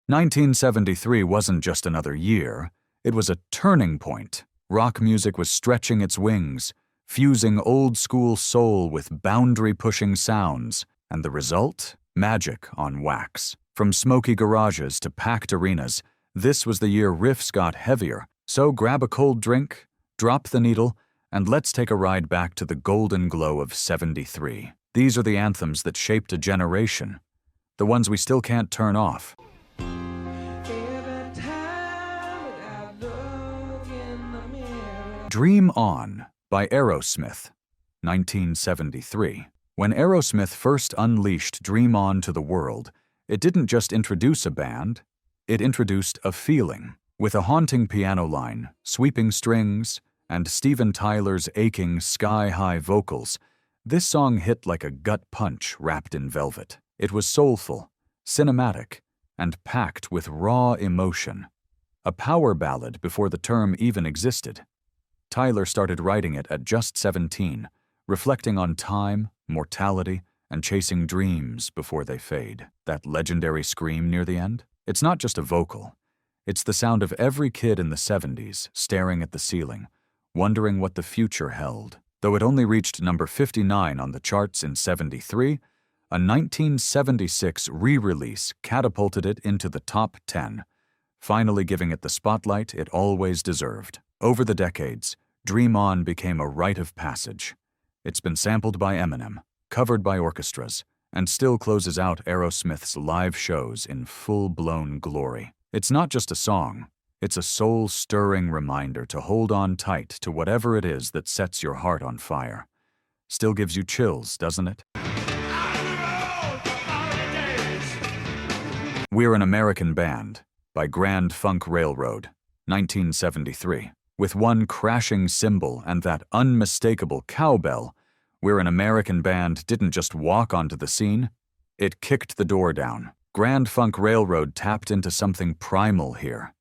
1973 wasn't just another year, it was a turning point. Rock music was stretching its wings, fusing old-school soul with boundary-pushing sounds, and the result? Magic on wax. From smoky garages to packed arenas, this was the year riffs got heavier. So grab a cold drink, drop the needle, and let's take a ride back to the golden glow of '73. These are the anthems that shaped a generation, the ones we still can't turn off. Dream On by Aerosmith, 1973. When Aerosmith first unleashed Dream On to the world, it didn't just introduce a band, it introduced a feeling. With a haunting piano line, sweeping strings, and Steven Tyler's aching sky-high vocals, this song hit like a gut punch wrapped in velvet. It was soulful, cinematic, and packed with raw emotion. A power ballad before the term even existed. Tyler started writing it at just 17, reflecting on time, mortality, and chasing dreams before they fade. That legendary scream near the end? It's not just a vocal. It's the sound of every kid in the '70s staring at the ceiling, wondering what the future held. Though it only reached number 59 on the charts in '73, a 1976 re-release catapulted it into the top 10, finally giving it the spotlight it always deserved. Over the decades, Dream On became a rite of passage. It's been sampled by Eminem, covered by orchestras, and still closes out Aerosmith's live shows in full-blown glory. It's not just a song, it's a soul-stirring reminder to hold on tight to whatever it is that sets your heart on fire. Still gives you chills, doesn't it? We're an American Band by Grand Funk Railroad, 1973. With one crashing cymbal and that unmistakable cowbell, We're an American Band didn't just walk onto the scene, it kicked the door down. Grand Funk Railroad tapped into something primal here.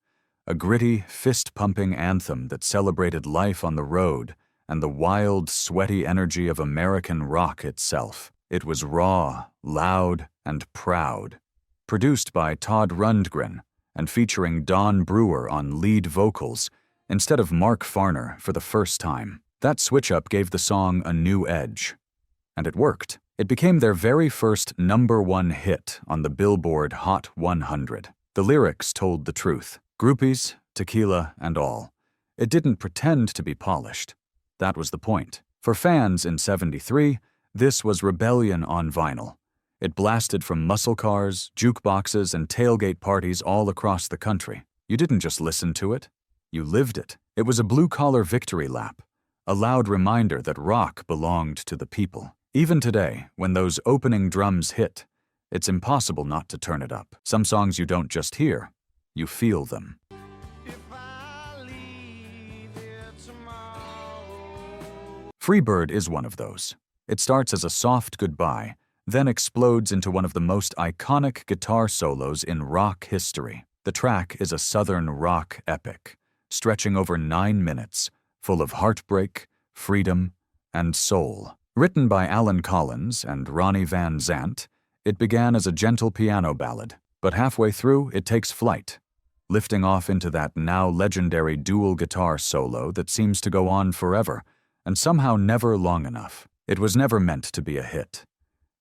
A gritty, fist-pumping anthem that celebrated life on the road and the wild, sweaty energy of American rock itself. It was raw, loud, and proud. Produced by Todd Rundgren and featuring Don Brewer on lead vocals instead of Mark Farner for the first time. That switch-up gave the song a new edge. And it worked. It became their very first #1 hit on the Billboard Hot 100. The lyrics told the truth. Groupies, tequila, and all. It didn't pretend to be polished. That was the point. For fans in '73, this was rebellion on vinyl. It blasted from muscle cars, jukeboxes, and tailgate parties all across the country. You didn't just listen to it, you lived it. It was a blue-collar victory lap, a loud reminder that rock belonged to the people. Even today, when those opening drums hit, it's impossible not to turn it up. Some songs you don't just hear, you feel them. Freebird is one of those. It starts as a soft goodbye, then explodes into one of the most iconic guitar solos in rock history. The track is a southern rock epic, stretching over 9 minutes, full of heartbreak, freedom, and soul. Written by Alan Collins and Ronnie Van Zant, it began as a gentle piano ballad, but halfway through it takes flight, lifting off into that now legendary dual guitar solo that seems to go on forever, and somehow never long enough. It was never meant to be a hit.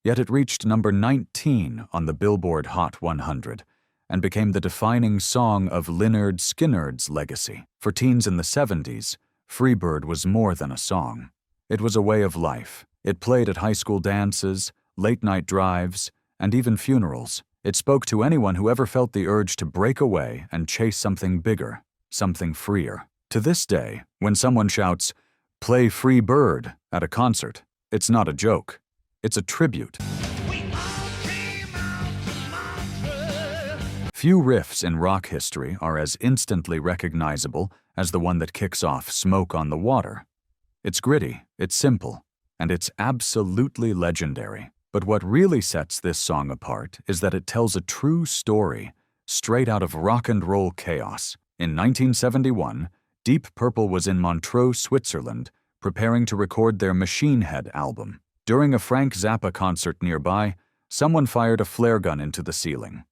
Yet it reached number 19 on the Billboard Hot 100 and became the defining song of Lynyrd Skynyrd's legacy. For teens in the '70s, Freebird was more than a song. It was a way of life. It played at high school dances, late-night drives, and even funerals. It spoke to anyone who ever felt the urge to break away and chase something bigger, something freer. To this day, when someone shouts, "Play Free Bird" at a concert, it's not a joke. It's a tribute. Few riffs in rock history are as instantly recognizable as the one that kicks off "Smoke on the Water." It's gritty, it's simple, and it's absolutely legendary. But what really sets this song apart is that it tells a true story, straight out of rock and roll chaos. In 1971, Deep Purple was in Montreux, Switzerland, preparing to record their Machine Head album. During a Frank Zappa concert nearby, someone fired a flare gun into the ceiling.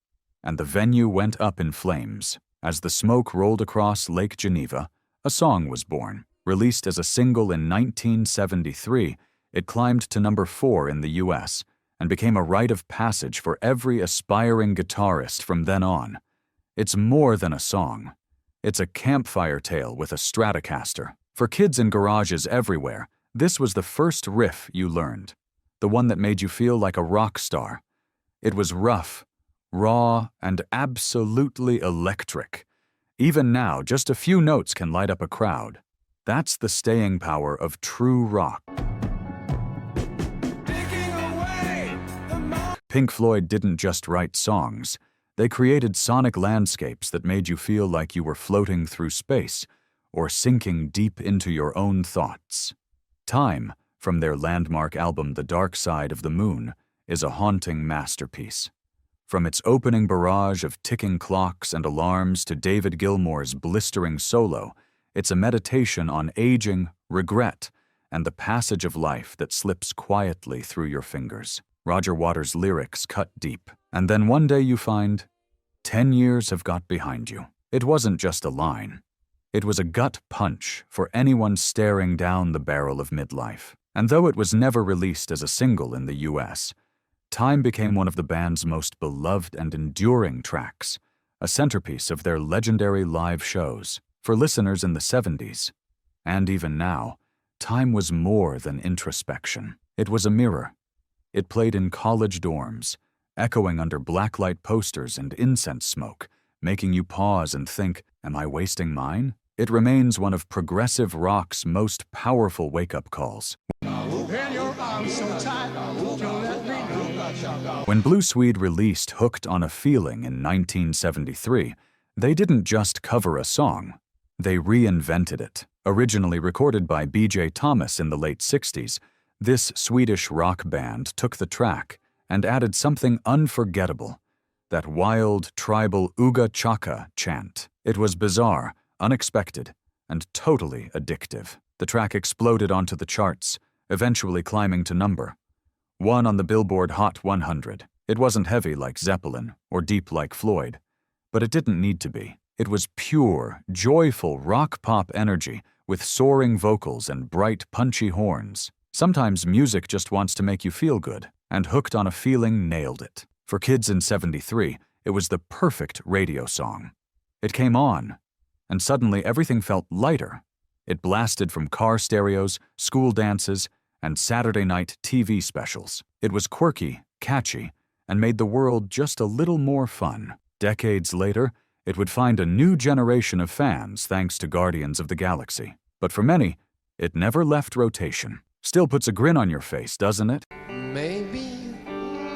and the venue went up in flames. As the smoke rolled across Lake Geneva, a song was born. Released as a single in 1973, it climbed to number 4 in the US and became a rite of passage for every aspiring guitarist from then on. It's more than a song. It's a campfire tale with a Stratocaster. For kids in garages everywhere, this was the first riff you learned, the one that made you feel like a rock star. It was rough, raw, and absolutely electric. Even now, just a few notes can light up a crowd. That's the staying power of true rock. Pink Floyd didn't just write songs. They created sonic landscapes that made you feel like you were floating through space or sinking deep into your own thoughts. Time, from their landmark album The Dark Side of the Moon, is a haunting masterpiece. From its opening barrage of ticking clocks and alarms to David Gilmour's blistering solo, it's a meditation on aging, regret, and the passage of life that slips quietly through your fingers. Roger Waters' lyrics cut deep, and then one day you find 10 years have got behind you. It wasn't just a line. It was a gut punch for anyone staring down the barrel of midlife. And though it was never released as a single in the US, Time became one of the band's most beloved and enduring tracks, a centerpiece of their legendary live shows. For listeners in the 70s, and even now, Time was more than introspection. It was a mirror. It played in college dorms, echoing under blacklight posters and incense smoke, making you pause and think, am I wasting mine? It remains one of progressive rock's most powerful wake-up calls. When Blue Swede released Hooked on a Feeling in 1973, they didn't just cover a song, they reinvented it. Originally recorded by B.J. Thomas in the late 60s, this Swedish rock band took the track and added something unforgettable, that wild, tribal Uga Chaka chant. It was bizarre, unexpected, and totally addictive. The track exploded onto the charts, eventually climbing to number 1 on the Billboard Hot 100. It wasn't heavy like Zeppelin or deep like Floyd, but it didn't need to be. It was pure, joyful rock-pop energy with soaring vocals and bright, punchy horns. Sometimes music just wants to make you feel good, and Hooked on a Feeling nailed it. For kids in '73, it was the perfect radio song. It came on, and suddenly everything felt lighter. It blasted from car stereos, school dances, and Saturday night TV specials. It was quirky, catchy, and made the world just a little more fun. Decades later, it would find a new generation of fans thanks to Guardians of the Galaxy. But for many, it never left rotation. Still puts a grin on your face, doesn't it? Maybe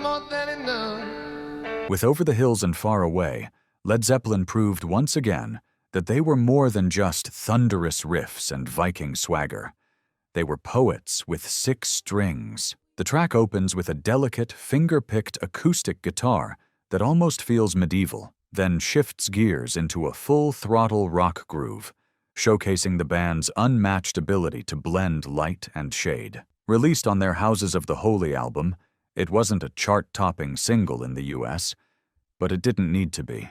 more than enough. With Over the Hills and Far Away, Led Zeppelin proved once again that they were more than just thunderous riffs and Viking swagger. They were poets with 6 strings. The track opens with a delicate, finger-picked acoustic guitar that almost feels medieval, then shifts gears into a full-throttle rock groove, showcasing the band's unmatched ability to blend light and shade. Released on their Houses of the Holy album, it wasn't a chart-topping single in the US, but it didn't need to be.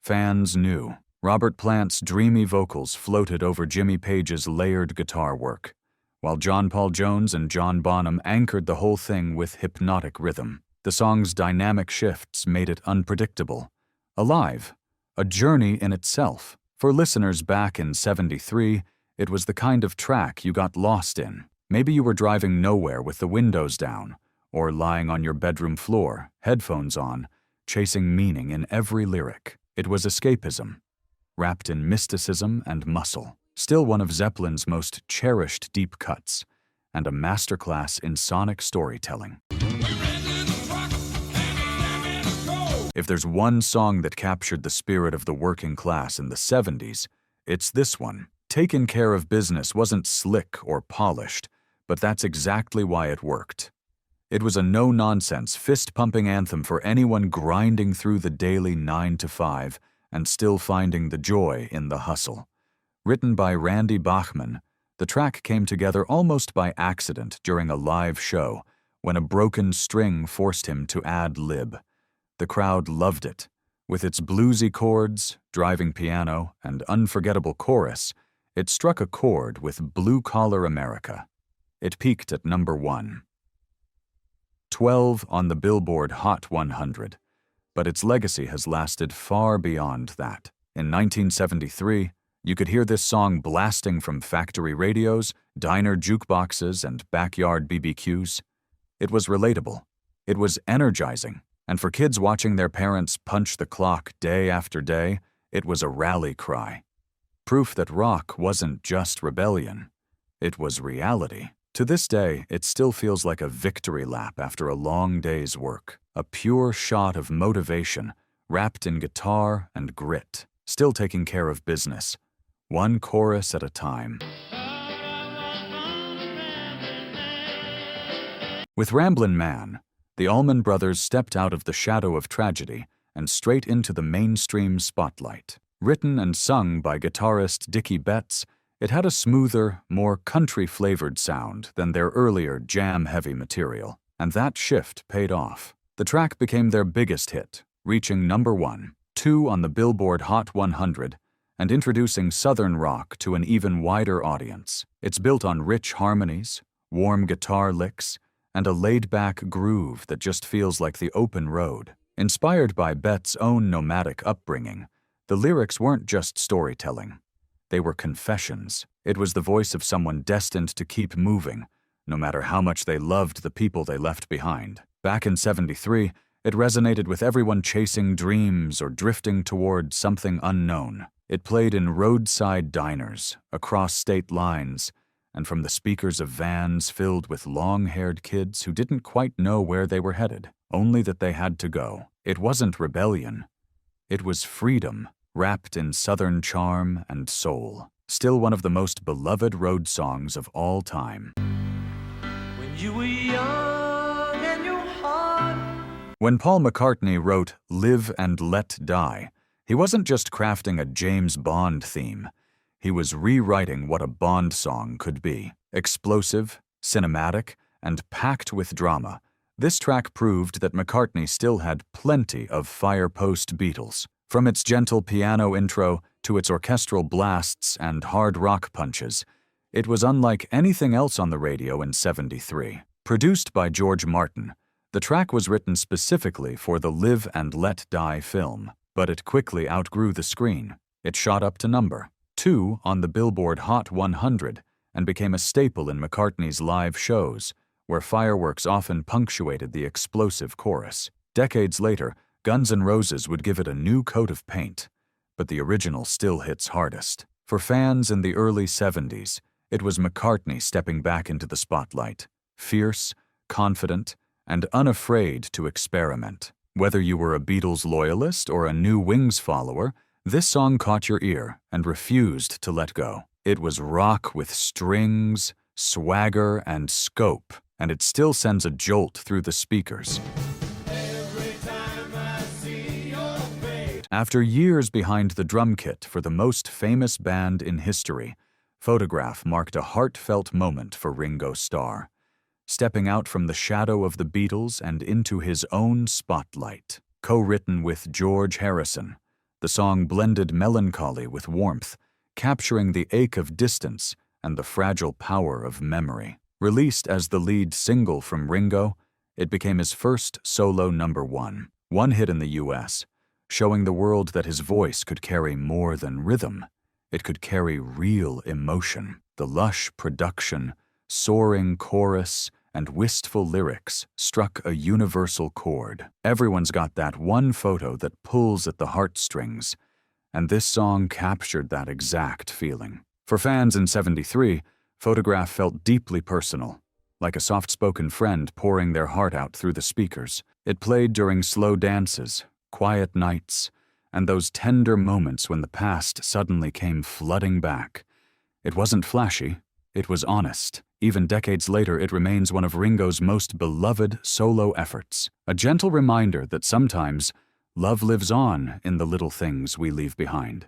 Fans knew. Robert Plant's dreamy vocals floated over Jimmy Page's layered guitar work, while John Paul Jones and John Bonham anchored the whole thing with hypnotic rhythm. The song's dynamic shifts made it unpredictable, alive, a journey in itself. For listeners back in '73, it was the kind of track you got lost in. Maybe you were driving nowhere with the windows down, or lying on your bedroom floor, headphones on, chasing meaning in every lyric. It was escapism, wrapped in mysticism and muscle. Still one of Zeppelin's most cherished deep cuts, and a masterclass in sonic storytelling. If there's one song that captured the spirit of the working class in the '70s, it's this one. Takin' Care of Business wasn't slick or polished, but that's exactly why it worked. It was a no-nonsense, fist-pumping anthem for anyone grinding through the daily 9 to 5 and still finding the joy in the hustle. Written by Randy Bachman, the track came together almost by accident during a live show when a broken string forced him to ad-lib. The crowd loved it, With its bluesy chords, driving piano, and unforgettable chorus, it struck a chord with blue-collar America. It peaked at number 1. 12 on the Billboard Hot 100, but its legacy has lasted far beyond that. In 1973, you could hear this song blasting from factory radios, diner jukeboxes, and backyard BBQs. It was relatable. It was energizing. And for kids watching their parents punch the clock day after day, it was a rally cry. Proof that rock wasn't just rebellion. It was reality. To this day, it still feels like a victory lap after a long day's work. A pure shot of motivation, wrapped in guitar and grit, still taking care of business, one chorus at a time. With Ramblin Man, the Allman Brothers stepped out of the shadow of tragedy and straight into the mainstream spotlight. Written and sung by guitarist Dickie Betts, it had a smoother, more country-flavored sound than their earlier jam-heavy material, and that shift paid off. The track became their biggest hit, reaching number 1, 2 on the Billboard Hot 100, and introducing Southern rock to an even wider audience. It's built on rich harmonies, warm guitar licks, and a laid-back groove that just feels like the open road. Inspired by Betts' own nomadic upbringing, the lyrics weren't just storytelling. They were confessions. It was the voice of someone destined to keep moving, no matter how much they loved the people they left behind. Back in '73, it resonated with everyone chasing dreams or drifting toward something unknown. It played in roadside diners, across state lines, and from the speakers of vans filled with long-haired kids who didn't quite know where they were headed, only that they had to go. It wasn't rebellion. It was freedom, wrapped in Southern charm and soul. Still one of the most beloved road songs of all time. When you were young and your heart. When Paul McCartney wrote Live and Let Die, he wasn't just crafting a James Bond theme. He was rewriting what a Bond song could be. Explosive, cinematic, and packed with drama, this track proved that McCartney still had plenty of fire-post Beatles. From its gentle piano intro to its orchestral blasts and hard rock punches, it was unlike anything else on the radio in '73. Produced by George Martin, the track was written specifically for the Live and Let Die film, but it quickly outgrew the screen. It shot up to number 2 on the Billboard Hot 100 and became a staple in McCartney's live shows, where fireworks often punctuated the explosive chorus. Decades later, Guns N' Roses would give it a new coat of paint, but the original still hits hardest. For fans in the early '70s, it was McCartney stepping back into the spotlight, fierce, confident, and unafraid to experiment. Whether you were a Beatles loyalist or a New Wings follower, this song caught your ear and refused to let go. It was rock with strings, swagger, and scope, and it still sends a jolt through the speakers. After years behind the drum kit for the most famous band in history, Photograph marked a heartfelt moment for Ringo Starr, stepping out from the shadow of the Beatles and into his own spotlight. Co-written with George Harrison, the song blended melancholy with warmth, capturing the ache of distance and the fragile power of memory. Released as the lead single from Ringo, it became his first solo number 1, one hit in the US, showing the world that his voice could carry more than rhythm. It could carry real emotion. The lush production, soaring chorus, and wistful lyrics struck a universal chord. Everyone's got that one photo that pulls at the heartstrings, and this song captured that exact feeling. For fans in '73, Photograph felt deeply personal, like a soft-spoken friend pouring their heart out through the speakers. It played during slow dances, quiet nights, and those tender moments when the past suddenly came flooding back. It wasn't flashy, it was honest. Even decades later, it remains one of Ringo's most beloved solo efforts, a gentle reminder that sometimes love lives on in the little things we leave behind.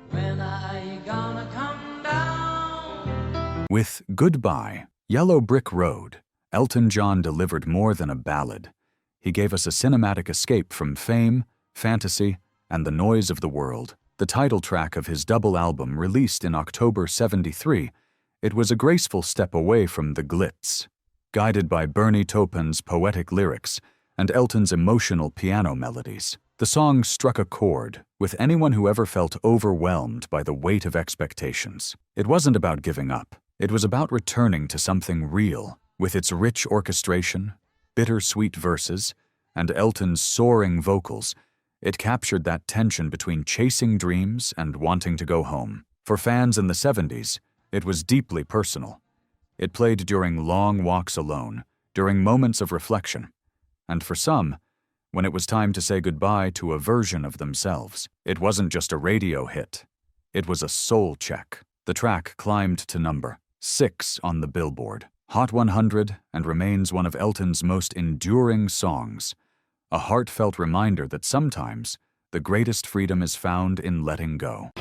When are you gonna come down? With Goodbye, Yellow Brick Road, Elton John delivered more than a ballad. He gave us a cinematic escape from fame, Fantasy, and the Noise of the World, the title track of his double album released in October '73, it was a graceful step away from the glitz. Guided by Bernie Taupin's poetic lyrics and Elton's emotional piano melodies, the song struck a chord with anyone who ever felt overwhelmed by the weight of expectations. It wasn't about giving up. It was about returning to something real, with its rich orchestration, bittersweet verses, and Elton's soaring vocals. It captured that tension between chasing dreams and wanting to go home. For fans in the '70s, it was deeply personal. It played during long walks alone, during moments of reflection, and for some, when it was time to say goodbye to a version of themselves. It wasn't just a radio hit. It was a soul check. The track climbed to number 6 on the Billboard Hot 100 and remains one of Elton's most enduring songs, a heartfelt reminder that sometimes the greatest freedom is found in letting go.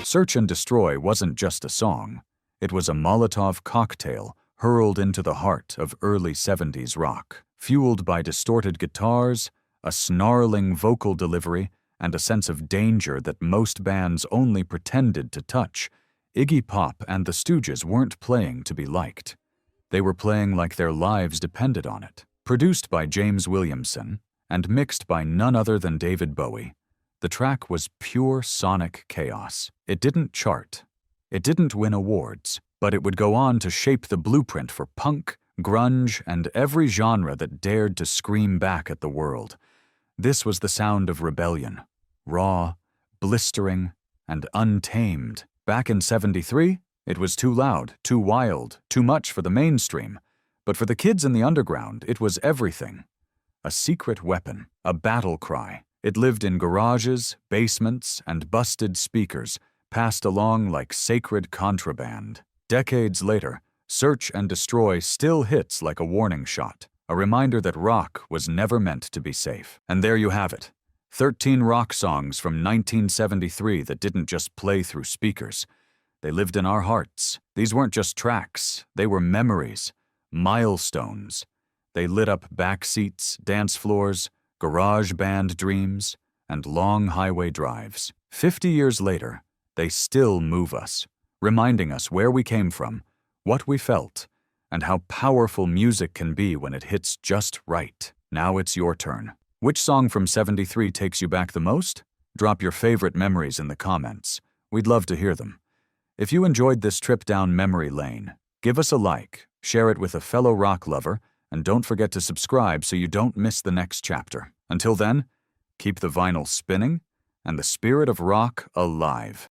Search and Destroy wasn't just a song. It was a Molotov cocktail hurled into the heart of early '70s rock, fueled by distorted guitars, a snarling vocal delivery, and a sense of danger that most bands only pretended to touch. Iggy Pop and the Stooges weren't playing to be liked. They were playing like their lives depended on it. Produced by James Williamson and mixed by none other than David Bowie, the track was pure sonic chaos. It didn't chart. It didn't win awards, but it would go on to shape the blueprint for punk, grunge, and every genre that dared to scream back at the world. This was the sound of rebellion, raw, blistering, and untamed. Back in '73, it was too loud, too wild, too much for the mainstream. But for the kids in the underground, it was everything. A secret weapon, a battle cry. It lived in garages, basements, and busted speakers, passed along like sacred contraband. Decades later, Search and Destroy still hits like a warning shot, a reminder that rock was never meant to be safe. And there you have it. 13 rock songs from 1973 that didn't just play through speakers. They lived in our hearts. These weren't just tracks, they were memories, milestones. They lit up back seats, dance floors, garage band dreams, and long highway drives. 50 years later, they still move us, reminding us where we came from, what we felt, and how powerful music can be when it hits just right. Now it's your turn. Which song from '73 takes you back the most? Drop your favorite memories in the comments. We'd love to hear them. If you enjoyed this trip down memory lane, give us a like, share it with a fellow rock lover, and don't forget to subscribe so you don't miss the next chapter. Until then, keep the vinyl spinning and the spirit of rock alive.